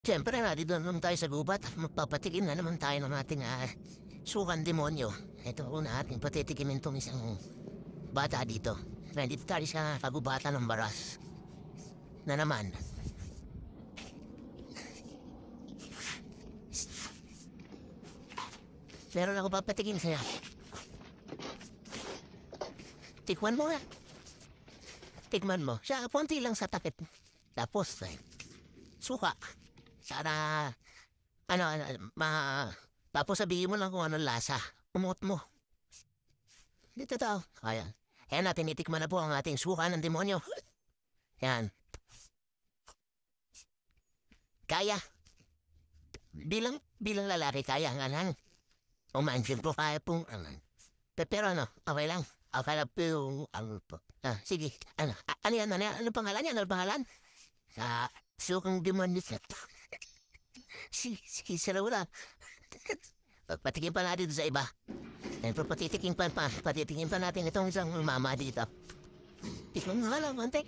Siyempre, nandito naman tayo sa gubat. Magpapatikim na naman tayo ng ating sukan demonyo. Ito po na ating patitikimin itong isang bata dito. Nandito tayo sa kagubatan ng baras. Na naman. Meron ako papatikim sa'yo. Tikman mo nga. Tikman mo. Siya, konti lang sa takip. Tapos, suka. Sana, tapos sabihin mo lang kung anong lasa. Umot mo. Dito tao. Ayan. Ayan na, tinitikman na po ang ating suka ng demonyo. Yan. Kaya. Bilang lalaki, kaya nga lang. Umansin ko kaya pong, pero okay lang. Okay lang po yung, sige, ano yan, ano pangalan yan, ano pangalan? Sukang demonyo sa, sige, salamat. Patikin pa natin sa iba. Siyempre, patitikin pa natin itong isang mama dito. Tikman mo nga lang, konti.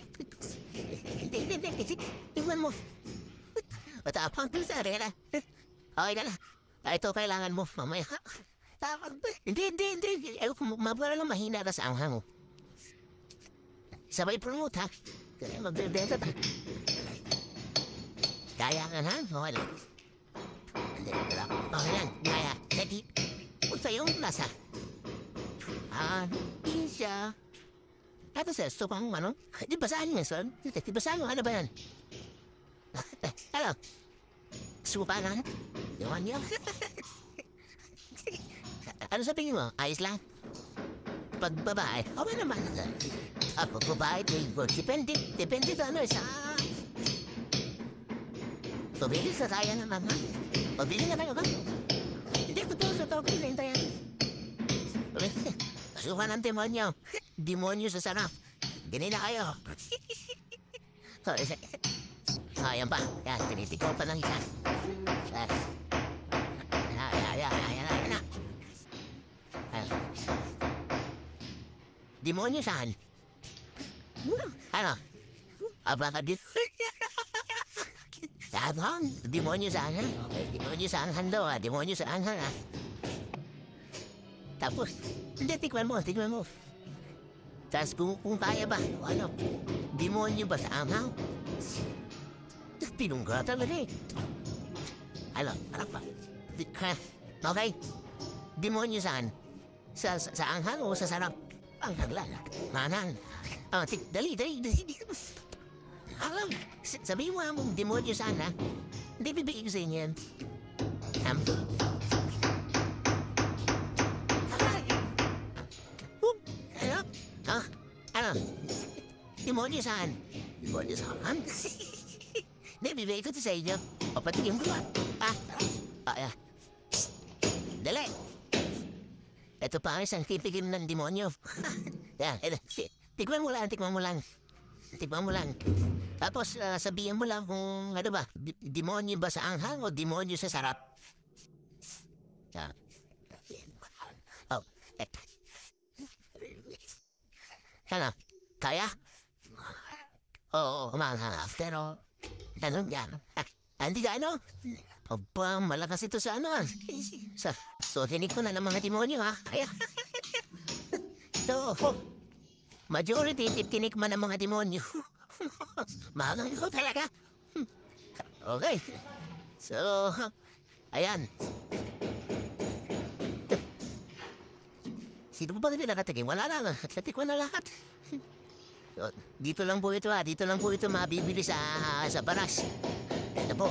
Hindi, tikman mo. Matapang ko sa arena. Okay na. Ito kailangan mo, mamaya. Hindi. Mabara lang mahina ka sa anghang. Sabay promote, ha? Magbebenta ta. Kaya ka na? Okay lang. Okay lang, kaya. Punta yung nasa. Isa. Ito sa supang di basahan mo, son? Di basahan mo, ano ba yan? Ano? Supa na? Yawan niya. Ano sabihin mo? Ayos lang? Pag babae, okay naman. Pag babae, depende sa pabili sa kaya naman, ha? Pabili na kayo, ba? Hindi, totoo, pinintay yan. Suka ng demonyo. Demonyo sa sarap. Ganun na kayo. Ayan pa. Yan, tinitikaw pa ng isa. Ayan na. Demonyo saan? Ano? Abakadit. Abang, demonyo saan, ha? Demonyo saan daw, ha? Demonyo saan, ha? Tapos, hindi, tikman mo. Tapos kung kaya ba, demonyo ba sa amaw? Tinungga talaga eh. Ano pa? Okay. Demonyo saan? Sa anghang o sa sarap? Anghang lang. Manang. Dali. Alam, sabihin mo ang demonyo saan, ha? Hindi bibigay ko sa inyo yan. Ano? Demonyo saan? Demonyo saan? Hindi, bibigay ko ito sa inyo. O, patigim ko ba? Ayan. Dali. Ito pa ang isang tipikim ng demonyo. Yan, tikman mo lang. Tapos, sabihin mo lang kung, demonyo ba sa anghang o demonyo sa sarap? Yan. Ano? Kaya? Oo, umanghang. Pero, yan. Hindi ka, Aba, malakas ito sa so, tinig ko na ng mga demonyo, ha? Kaya. So, majority, tinikman ng mga demonyo. Magang ko talaga. Okay. So, ayan. Sino ba nila nakatingin? Wala lang. Natikman na lahat. So, dito lang po ito, ha. Dito lang po ito mabibili sa baras. Ito po.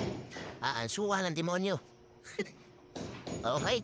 Ang suka ng demonyo. Okay.